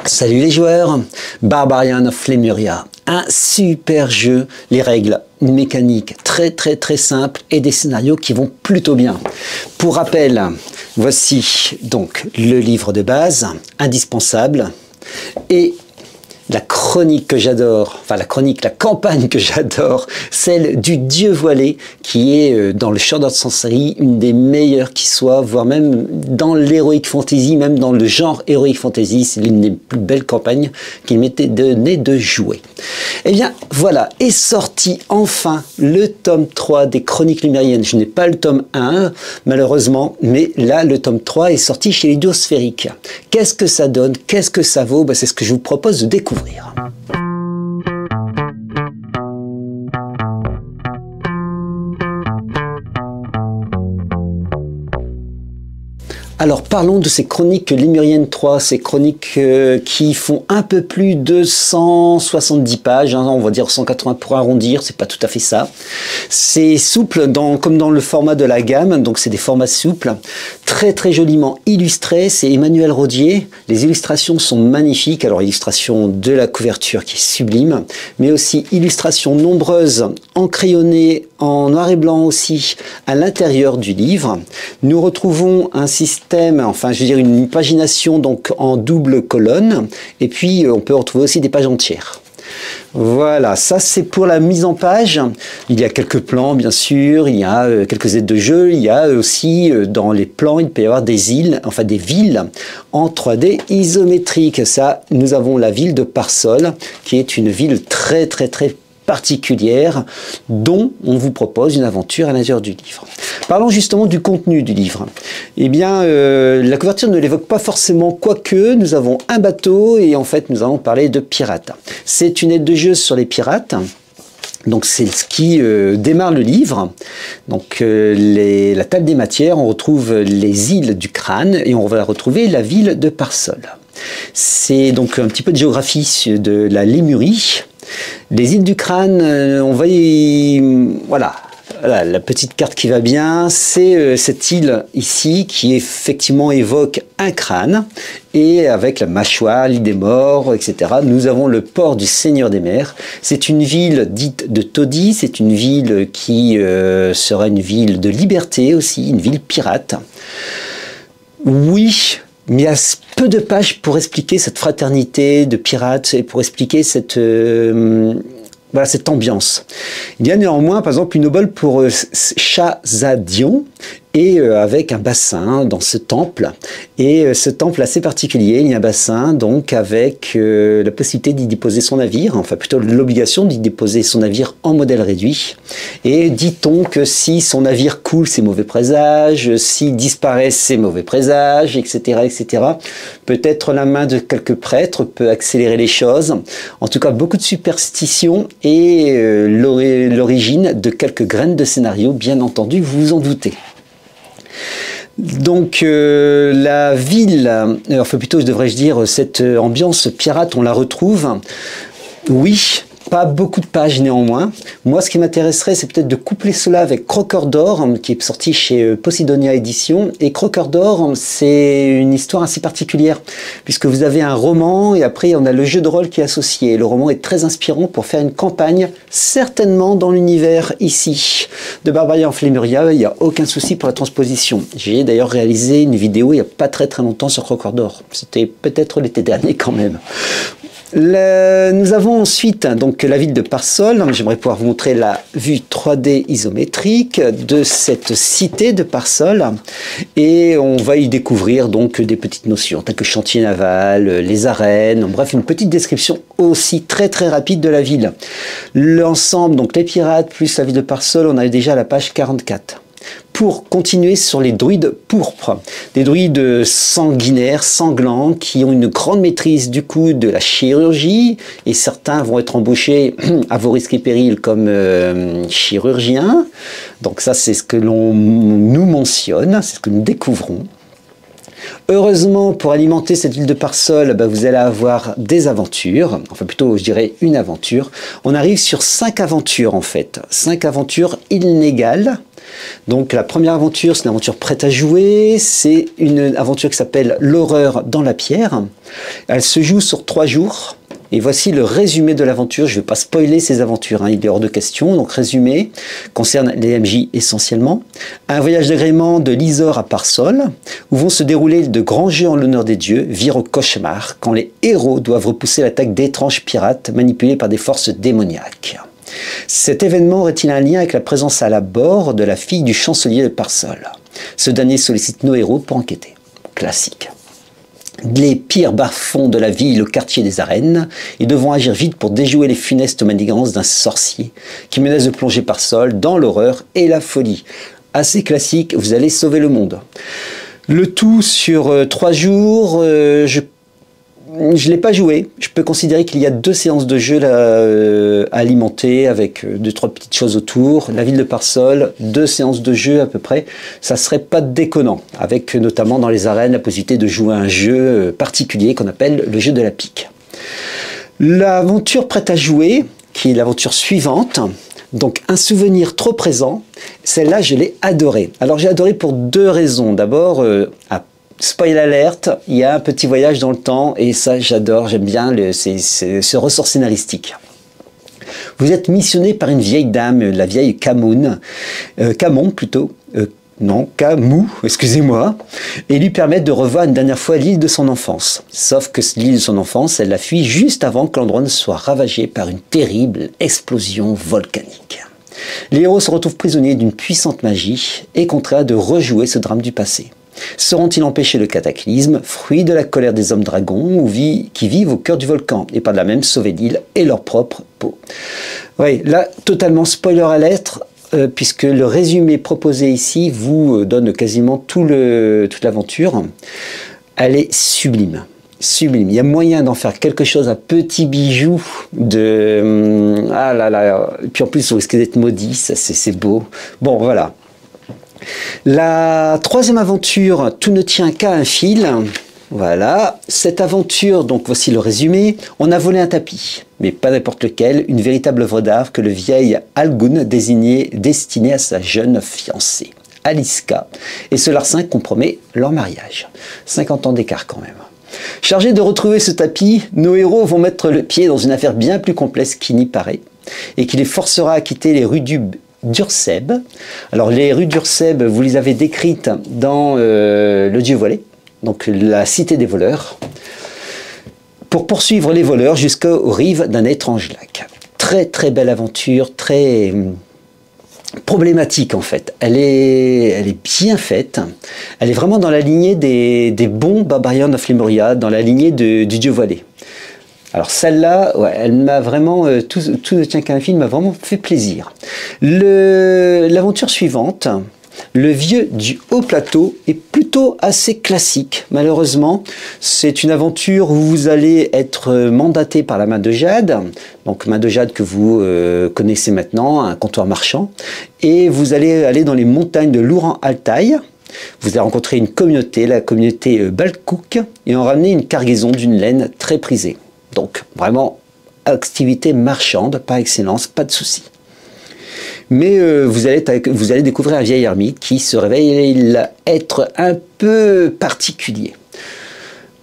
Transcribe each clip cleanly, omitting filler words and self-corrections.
Salut les joueurs, Barbarian of Lemuria, un super jeu, les règles, une mécanique très simple et des scénarios qui vont plutôt bien. Pour rappel, voici donc le livre de base, indispensable, et la chronique que j'adore, enfin la campagne que j'adore, celle du Dieu voilé, qui est dans le Sword Art Sorcery une des meilleures qui soit, voire même dans l'Heroic Fantasy, même dans le genre Heroic Fantasy, c'est l'une des plus belles campagnes qu'il m'était donné de jouer. Et bien voilà, est sorti enfin le tome 3 des Chroniques Lumériennes. Je n'ai pas le tome 1, malheureusement, mais là le tome 3 est sorti chez les Duos Sphériques. Qu'est-ce que ça donne? Qu'est-ce que ça vaut? C'est ce que je vous propose de découvrir. Alors parlons de ces Chroniques Lémuriennes 3, ces chroniques qui font un peu plus de 170 pages, hein, on va dire 180 pour arrondir, c'est pas tout à fait ça. C'est souple comme dans le format de la gamme, donc c'est des formats souples, très joliment illustrés, c'est Emmanuel Rodier, les illustrations sont magnifiques, alors illustration de la couverture qui est sublime, mais aussi illustrations nombreuses, encrayonnées, en noir et blanc aussi, à l'intérieur du livre. Nous retrouvons un système, enfin je veux dire une pagination donc en double colonne, et puis on peut retrouver aussi des pages entières. Voilà, ça c'est pour la mise en page. Il y a quelques plans bien sûr, il y a quelques aides de jeu, il y a aussi dans les plans, il peut y avoir des îles, enfin des villes en 3D isométrique. Ça, nous avons la ville de Parsol, qui est une ville très particulière dont on vous propose une aventure à l'intérieur du livre. Parlons justement du contenu du livre. Eh bien, la couverture ne l'évoque pas forcément, quoique nous avons un bateau et en fait nous allons parler de pirates. C'est une aide de jeu sur les pirates. Donc c'est ce qui démarre le livre. Donc la table des matières, on retrouve les îles du crâne et on va retrouver la ville de Parsol. C'est donc un petit peu de géographie de la Lémurie. Les îles du crâne, on va y... Voilà, la petite carte qui va bien, c'est cette île ici qui effectivement évoque un crâne et avec la mâchoire, l'île des morts, etc. Nous avons le port du Seigneur des mers. C'est une ville dite de taudis, c'est une ville qui sera une ville de liberté aussi, une ville pirate. Oui, mais il y a peu de pages pour expliquer cette fraternité de pirates et pour expliquer cette ambiance. Il y a néanmoins, par exemple, une obole pour Shazadion et avec un bassin dans ce temple. Et ce temple assez particulier, il y a un bassin donc avec la possibilité d'y déposer son navire, enfin plutôt l'obligation d'y déposer son navire en modèle réduit. Et dit-on que si son navire coule, c'est mauvais présage, s'il disparaît, c'est mauvais présage, etc. Peut-être la main de quelques prêtres peut accélérer les choses. En tout cas, beaucoup de superstitions et l'origine de quelques graines de scénario, bien entendu, vous vous en doutez. Donc la ville, enfin plutôt devrais-je dire cette ambiance pirate, on la retrouve, oui, pas beaucoup de pages néanmoins. Moi ce qui m'intéresserait c'est peut-être de coupler cela avec Croqueur d'or qui est sorti chez Posidonia Édition. Et Croqueur d'or c'est une histoire assez particulière puisque vous avez un roman et après on a le jeu de rôle qui est associé. Le roman est très inspirant pour faire une campagne certainement dans l'univers ici de Barbarian of Lemuria. Il n'y a aucun souci pour la transposition. J'ai d'ailleurs réalisé une vidéo il n'y a pas très longtemps sur Croqueur d'or. C'était peut-être l'été dernier quand même. Nous avons ensuite donc la ville de Parsol. J'aimerais pouvoir vous montrer la vue 3D isométrique de cette cité de Parsol et on va y découvrir donc des petites notions telles que chantier naval, les arènes, bref une petite description aussi très rapide de la ville. L'ensemble donc les pirates plus la ville de Parsol, on a déjà à la page 44. Pour continuer sur les druides pourpres, des druides sanguinaires, sanglants, qui ont une grande maîtrise du coup de la chirurgie, et certains vont être embauchés à vos risques et périls comme chirurgiens. Donc ça c'est ce que l'on nous mentionne, c'est ce que nous découvrons. Heureusement, pour alimenter cette ville de Parsol, vous allez avoir des aventures, enfin plutôt je dirais une aventure. On arrive sur 5 aventures en fait, 5 aventures inégales Donc la première aventure, c'est une aventure prête à jouer. C'est une aventure qui s'appelle L'horreur dans la pierre. Elle se joue sur 3 jours. Et voici le résumé de l'aventure. Je ne vais pas spoiler ces aventures, hein, il est hors de question. Donc résumé, concerne les MJ essentiellement. Un voyage d'agrément de l'Isor à Parsol, où vont se dérouler de grands jeux en l'honneur des dieux, vire au cauchemar, quand les héros doivent repousser l'attaque d'étranges pirates manipulés par des forces démoniaques. Cet événement aurait-il un lien avec la présence à la bord de la fille du chancelier de Parsol? Ce dernier sollicite nos héros pour enquêter. Classique. Les pires bas-fonds de la ville au quartier des arènes, et devront agir vite pour déjouer les funestes manigances d'un sorcier qui menace de plonger Parsol dans l'horreur et la folie. Assez classique, vous allez sauver le monde. Le tout sur 3 jours, je ne l'ai pas joué. Je peux considérer qu'il y a 2 séances de jeu là, à alimenter avec 2-3 petites choses autour. La ville de Parsol, 2 séances de jeu à peu près. Ça serait pas déconnant, avec notamment dans les arènes la possibilité de jouer à un jeu particulier qu'on appelle le jeu de la pique. L'aventure prête à jouer, qui est l'aventure suivante, donc un souvenir trop présent, celle-là je l'ai adorée. Alors j'ai adoré pour 2 raisons. D'abord, spoil alerte, il y a un petit voyage dans le temps et ça j'adore, j'aime bien ce ressort scénaristique. Vous êtes missionné par une vieille dame, la vieille Camon plutôt, non, Camou, excusez-moi, et lui permettre de revoir une dernière fois l'île de son enfance. Sauf que l'île de son enfance, elle la fuit juste avant que l'endroit ne soit ravagé par une terrible explosion volcanique. Les héros se retrouvent prisonniers d'une puissante magie et contraints de rejouer ce drame du passé. Sauront-ils empêcher le cataclysme, fruit de la colère des hommes dragons qui vivent au cœur du volcan, et par là même sauver l'île et leur propre peau? Oui, là, totalement spoiler à l'être, puisque le résumé proposé ici vous donne quasiment toute l'aventure. Elle est sublime. Sublime. Il y a moyen d'en faire quelque chose, un petit bijou de... Ah là là, et puis en plus, vous risquez d'être maudit, c'est beau. Bon, voilà. La 3e aventure, tout ne tient qu'à un fil. Voilà, cette aventure, donc voici le résumé. On a volé un tapis, mais pas n'importe lequel, une véritable œuvre d'art que le vieil Algun destinait à sa jeune fiancée, Aliska. Et ce larcin compromet leur mariage. 50 ans d'écart quand même. Chargés de retrouver ce tapis, nos héros vont mettre le pied dans une affaire bien plus complexe qu'il n'y paraît, et qui les forcera à quitter les rues d'Urseb. Alors les rues d'Urseb, vous les avez décrites dans Le Dieu voilé, donc la cité des voleurs, pour poursuivre les voleurs jusqu'aux rives d'un étrange lac. Très très belle aventure, très problématique en fait. Elle est bien faite, elle est vraiment dans la lignée des bons Barbarian of Lemuria, dans la lignée du Dieu voilé. Alors celle-là, ouais, elle m'a vraiment, tout ne tient qu'à un fil, m'a vraiment fait plaisir. L'aventure suivante, le vieux du haut plateau, est plutôt assez classique. Malheureusement, c'est une aventure où vous allez être mandaté par la main de Jade, donc main de Jade que vous connaissez maintenant, un comptoir marchand, et vous allez aller dans les montagnes de l'Ouran-Altaï. Vous allez rencontrer une communauté, la communauté Balkouk, et en ramener une cargaison d'une laine très prisée. Donc, vraiment, activité marchande par excellence, pas de souci. Mais vous allez découvrir un vieil ermite qui se révèle être un peu particulier.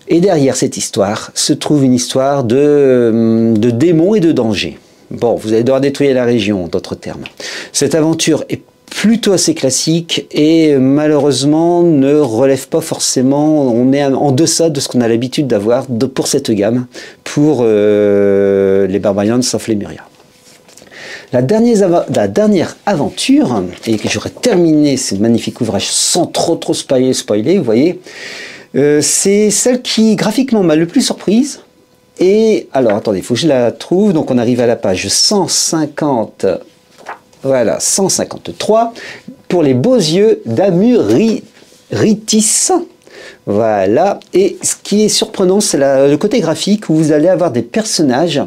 Et derrière cette histoire se trouve une histoire de démons et de dangers. Bon, vous allez devoir détruire la région, en d'autres termes. Cette aventure est plutôt assez classique et malheureusement ne relève pas forcément, on est en deçà de ce qu'on a l'habitude d'avoir pour cette gamme, pour les Barbarians of Lemuria. La dernière aventure, et que j'aurais terminé ce magnifique ouvrage sans trop spoiler, vous voyez, c'est celle qui graphiquement m'a le plus surprise. Et alors attendez, il faut que je la trouve, donc on arrive à la page 150. Voilà, 153, pour les beaux yeux d'Amuritis. Voilà, et ce qui est surprenant, c'est le côté graphique où vous allez avoir des personnages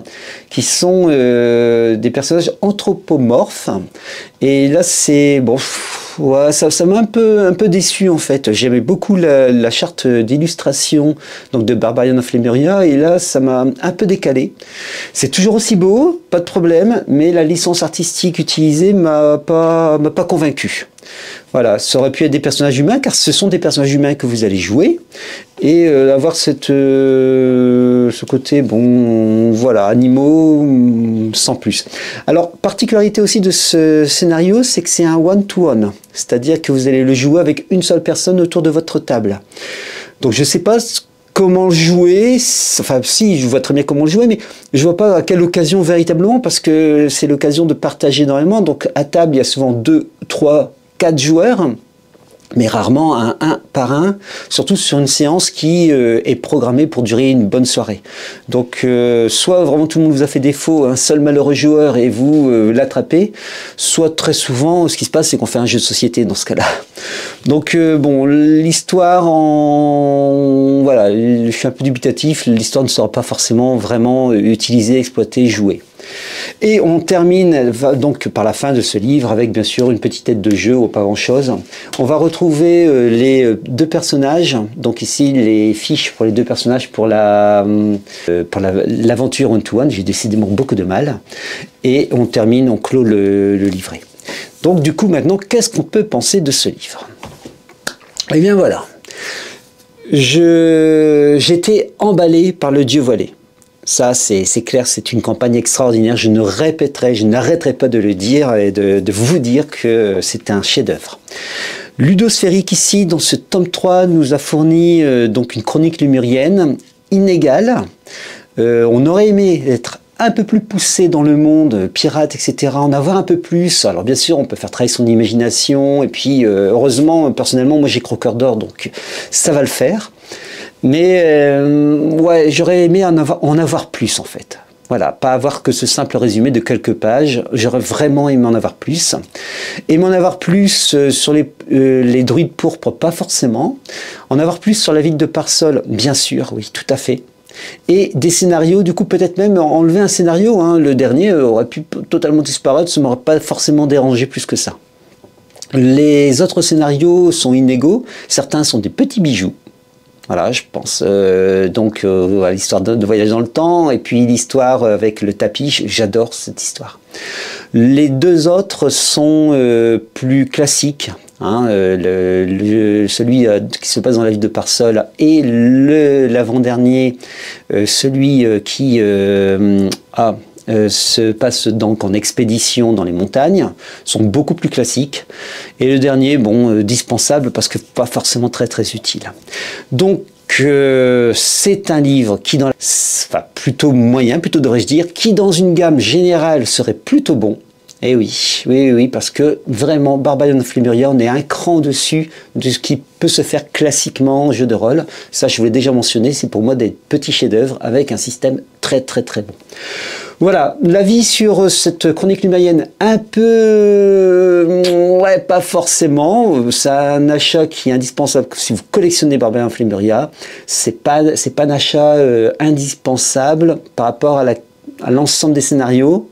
qui sont des personnages anthropomorphes. Et là, c'est bon, ouais, ça m'a un peu déçu en fait. J'aimais beaucoup la charte d'illustration donc de Barbarian of Lemuria et là ça m'a un peu décalé. C'est toujours aussi beau, pas de problème, mais la licence artistique utilisée m'a pas convaincu. Voilà, ça aurait pu être des personnages humains car ce sont des personnages humains que vous allez jouer et avoir ce côté, bon, voilà, animaux sans plus. Alors, particularité aussi de ce scénario, c'est que c'est un one-to-one, c'est-à-dire que vous allez le jouer avec une seule personne autour de votre table. Donc, je ne sais pas comment le jouer, enfin si, je vois très bien comment le jouer, mais je vois pas à quelle occasion véritablement, parce que c'est l'occasion de partager énormément. Donc, à table, il y a souvent 2, 3, 4 joueurs, mais rarement un par un, surtout sur une séance qui est programmée pour durer une bonne soirée. Donc soit vraiment tout le monde vous a fait défaut, un seul malheureux joueur et vous l'attrapez, soit très souvent ce qui se passe c'est qu'on fait un jeu de société dans ce cas-là. Donc bon, l'histoire voilà, je suis un peu dubitatif, l'histoire ne sera pas forcément vraiment utilisée, exploitée, jouée. Et on termine donc par la fin de ce livre avec bien sûr une petite aide de jeu ou pas grand chose. On va retrouver les 2 personnages, donc ici les fiches pour les 2 personnages pour l'aventure one-to-one, j'ai décidément beaucoup de mal. Et on termine, on clôt le livret. Donc du coup maintenant, qu'est-ce qu'on peut penser de ce livre? Eh bien voilà, j'étais emballé par Le Dieu voilé. Ça, c'est clair, c'est une campagne extraordinaire. Je n'arrêterai pas de le dire et de vous dire que c'est un chef-d'œuvre. Ludosphérique ici, dans ce tome 3, nous a fourni donc une chronique lémurienne inégale. On aurait aimé être un peu plus poussé dans le monde, pirate, etc., en avoir un peu plus. Alors bien sûr, on peut faire travailler son imagination, et puis heureusement, personnellement, moi j'ai Croqueur d'or, donc ça va le faire. Mais ouais, j'aurais aimé en avoir plus en fait. Voilà, pas avoir que ce simple résumé de quelques pages. J'aurais vraiment aimé en avoir plus. Et m'en avoir plus sur les druides pourpres, pas forcément. En avoir plus sur la ville de Parsol, bien sûr, oui, tout à fait. Et des scénarios, du coup peut-être même enlever un scénario, hein, le dernier aurait pu totalement disparaître, ça ne m'aurait pas forcément dérangé plus que ça. Les autres scénarios sont inégaux, certains sont des petits bijoux. Voilà, je pense donc à l'histoire de voyage dans le temps et puis l'histoire avec le tapis, j'adore cette histoire. Les 2 autres sont plus classiques, hein, celui qui se passe dans la ville de Parsol et l'avant-dernier, celui qui se passe donc en expédition dans les montagnes, sont beaucoup plus classiques. Et le dernier, bon, dispensable parce que pas forcément très utile. Donc c'est un livre qui plutôt moyen, plutôt devrais-je dire, qui dans une gamme générale serait plutôt bon. Et oui, parce que vraiment, Barbarian of Lemuria, on est un cran au-dessus de ce qui peut se faire classiquement en jeu de rôle. Ça, je vous l'ai déjà mentionné, c'est pour moi des petits chefs-d'œuvre avec un système très bon. Voilà, l'avis sur cette chronique lémurienne, un peu... ouais, pas forcément. C'est un achat qui est indispensable si vous collectionnez Barbarian of Lemuria. C'est pas un achat indispensable par rapport à l'ensemble des scénarios.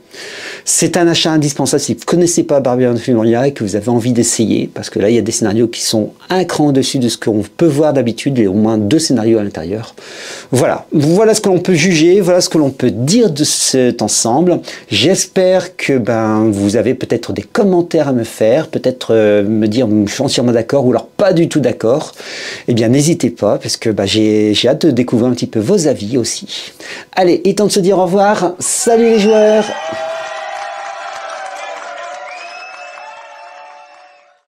C'est un achat indispensable si vous ne connaissez pas Barbarian of Lemuria et que vous avez envie d'essayer, parce que là, il y a des scénarios qui sont un cran au-dessus de ce qu'on peut voir d'habitude, il y a au moins 2 scénarios à l'intérieur. Voilà ce que l'on peut juger, voilà ce que l'on peut dire de cet ensemble. J'espère que vous avez peut-être des commentaires à me faire, peut-être me dire je suis entièrement d'accord ou alors pas du tout d'accord. Eh bien, n'hésitez pas, parce que j'ai hâte de découvrir un petit peu vos avis aussi. Allez, il est temps de se dire au revoir. Salut les joueurs!